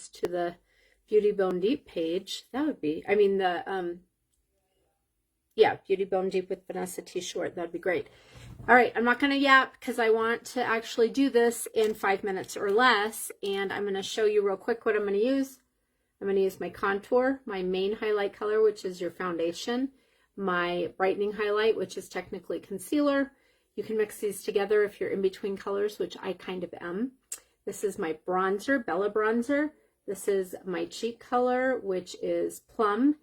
this to the Beauty Bone Deep page. That would be, I mean, the, yeah, Beauty Bone Deep with Vanessa T. Short. That'd be great. All right, I'm not going to yap because I want to actually do this in 5 minutes or less. And I'm going to show you real quick what I'm going to use. I'm going to use my contour, my main highlight color, which is your foundation, my brightening highlight, which is technically concealer. You can mix these together if you're in between colors, which I kind of am. This is my bronzer, Bella Bronzer. This is my cheek color, which is Plum.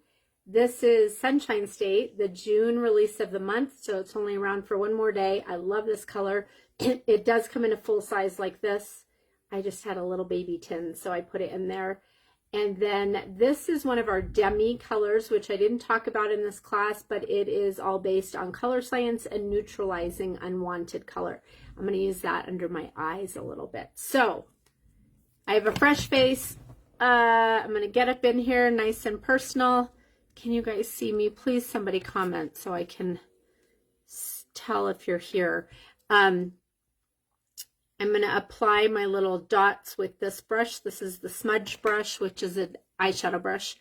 This is Sunshine State, the June release of the month, so it's only around for one more day. I love this color. It does come in a full size like this. I just had a little baby tin, so I put it in there. And then this is one of our Demi colors, which I didn't talk about in this class, but it is all based on color science and neutralizing unwanted color. I'm going to use that under my eyes a little bit. So I have a fresh face. I'm going to get up in here nice and personal. Can you guys see me? Please somebody comment so I can tell if you're here. I'm going to apply my little dots with this brush. This is the smudge brush, which is an eyeshadow brush.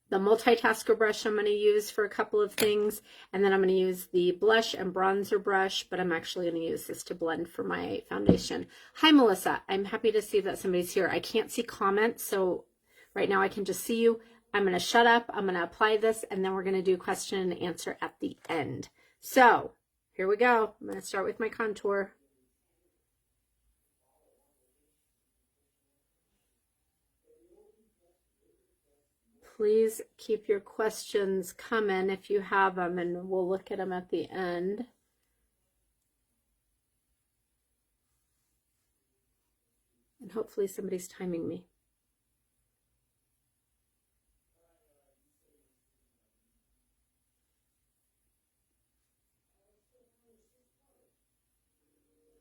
The multitasker brush I'm going to use for a couple of things. And then I'm going to use the blush and bronzer brush, but I'm actually going to use this to blend for my foundation. Hi, Melissa. I'm happy to see that somebody's here. I can't see comments, so right now I can just see you. I'm going to shut up. I'm going to apply this, and then we're going to do question and answer at the end. So here we go. I'm going to start with my contour. Please keep your questions coming if you have them, and we'll look at them at the end. And hopefully somebody's timing me.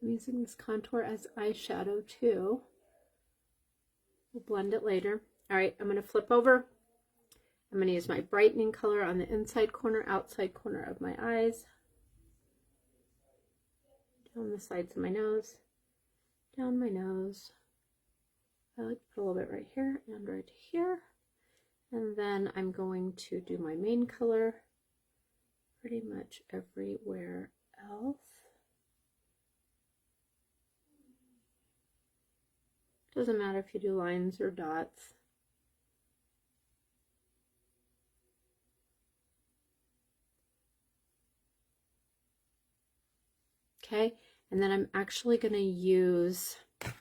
I'm using this contour as eyeshadow too. We'll blend it later. All right, I'm going to flip over. I'm going to use my brightening color on the inside corner, outside corner of my eyes, down the sides of my nose, down my nose. I like to put a little bit right here and right here. And then I'm going to do my main color pretty much everywhere else. Doesn't matter if you do lines or dots. Okay, and then I'm actually going to use, let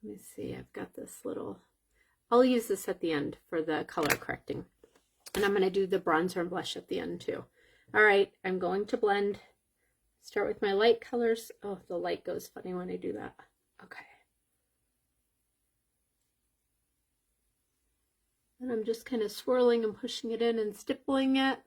me see, I've got this little, I'll use this at the end for the color correcting. And I'm going to do the bronzer and blush at the end too. All right, I'm going to blend. Start with my light colors. Oh, the light goes funny when I do that. Okay. And I'm just kind of swirling and pushing it in and stippling it.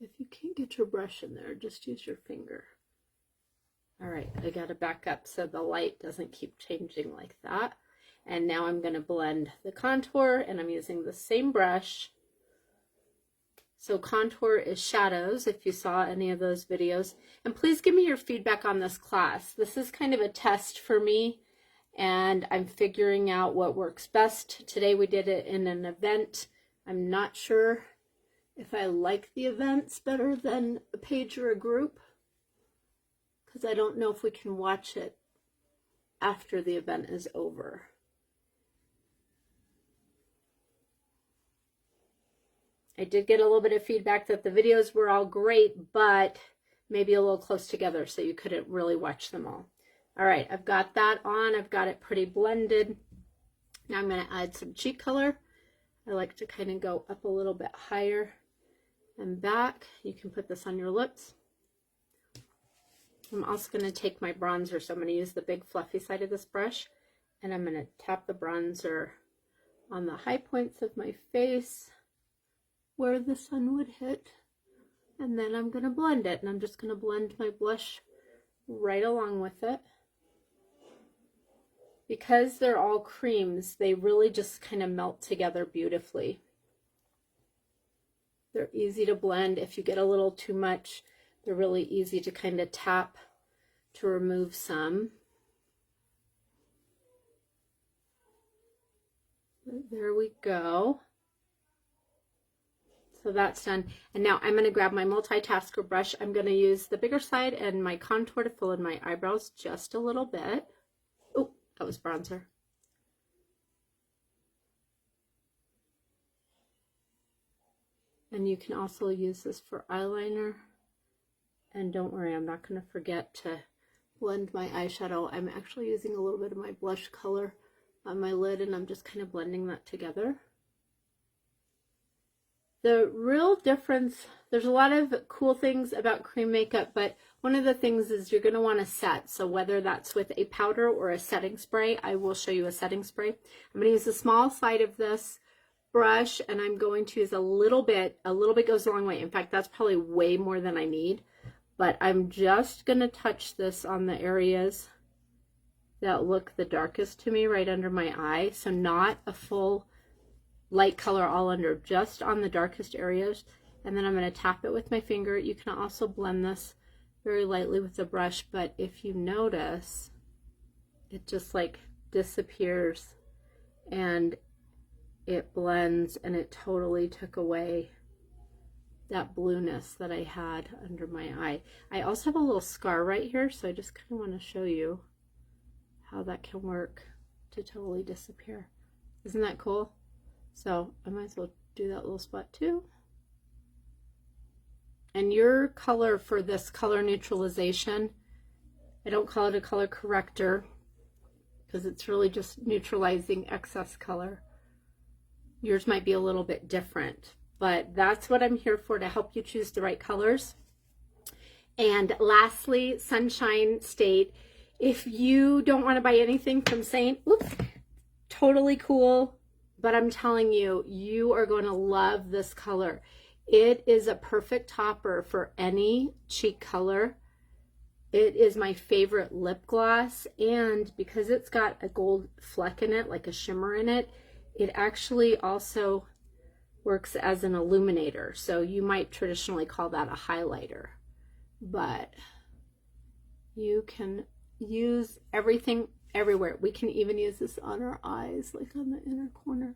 If you can't get your brush in there, just use your finger. All right, I got to back up so the light doesn't keep changing like that. And now I'm going to blend the contour, and I'm using the same brush. So contour is shadows, if you saw any of those videos. And please give me your feedback on this class. This is kind of a test for me, and I'm figuring out what works best. Today we did it in an event. I'm not sure if I like the events better than a page or a group, because I don't know if we can watch it after the event is over. I did get a little bit of feedback that the videos were all great, but maybe a little close together, so you couldn't really watch them all. All right, I've got that on. I've got it pretty blended. Now I'm going to add some cheek color. I like to kind of go up a little bit higher and back. You can put this on your lips. I'm also going to take my bronzer, so I'm going to use the big fluffy side of this brush, and I'm going to tap the bronzer on the high points of my face where the sun would hit, and then I'm going to blend it, and I'm just going to blend my blush right along with it. Because they're all creams, they really just kind of melt together beautifully. They're easy to blend. If you get a little too much, they're really easy to kind of tap to remove some. There we go. So that's done. And now I'm going to grab my multitasker brush. I'm going to use the bigger side and my contour to fill in my eyebrows just a little bit. Oh, that was bronzer. And you can also use this for eyeliner. And don't worry, I'm not going to forget to blend my eyeshadow. I'm actually using a little bit of my blush color on my lid, and I'm just kind of blending that together. The real difference, there's a lot of cool things about cream makeup, but one of the things is you're going to want to set. So whether that's with a powder or a setting spray, I will show you a setting spray. I'm going to use the small side of this brush, and I'm going to use a little bit goes a long way. In fact, that's probably way more than I need, but I'm just going to touch this on the areas that look the darkest to me, right under my eye. So not a full light color all under, just on the darkest areas. And then I'm going to tap it with my finger. You can also blend this very lightly with the brush, but if you notice, it just like disappears and it blends, and it totally took away that blueness that I had under my eye. I also have a little scar right here, so I just kind of want to show you how that can work to totally disappear. Isn't that cool? So I might as well do that little spot too. And your color for this color neutralization, I don't call it a color corrector because it's really just neutralizing excess color. Yours might be a little bit different, but that's what I'm here for, to help you choose the right colors. And lastly, Sunshine State. If you don't want to buy anything from Seint, oops, totally cool. But I'm telling you, you are going to love this color. It is a perfect topper for any cheek color. It is my favorite lip gloss, and because it's got a gold fleck in it, like a shimmer in it, it actually also works as an illuminator. So you might traditionally call that a highlighter, but you can use everything everywhere. We can even use this on our eyes, like on the inner corner.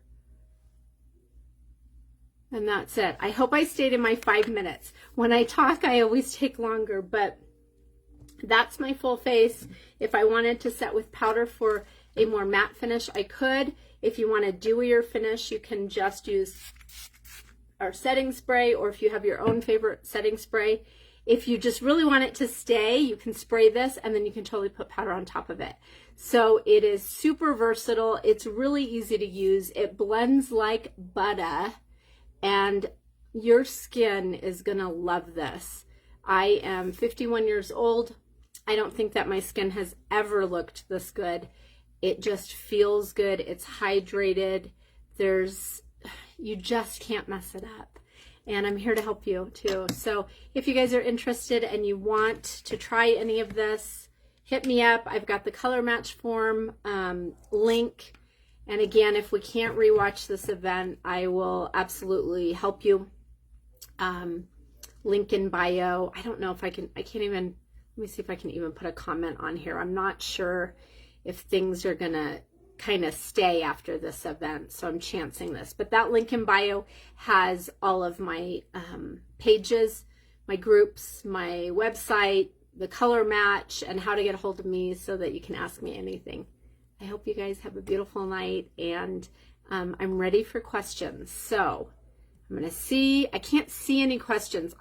And that's it. I hope I stayed in my 5 minutes. When I talk, I always take longer, but that's my full face. If I wanted to set with powder for a more matte finish, I could. If you want a dewier finish, you can just use our setting spray, or if you have your own favorite setting spray. If you just really want it to stay, you can spray this and then you can totally put powder on top of it. So it is super versatile. It's really easy to use. It blends like butter, and your skin is gonna love this. I am 51 years old. I don't think that my skin has ever looked this good. It just feels good. It's hydrated. You just can't mess it up. And I'm here to help you too. So if you guys are interested and you want to try any of this, hit me up. I've got the color match form link. And again, if we can't rewatch this event, I will absolutely help you. Link in bio. I don't know if I can't even, let me see if I can even put a comment on here. I'm not sure if things are gonna kind of stay after this event, so I'm chancing this. But that link in bio has all of my pages, my groups, my website, the color match, and how to get a hold of me so that you can ask me anything. I hope you guys have a beautiful night, and I'm ready for questions. So I'm gonna see, I can't see any questions.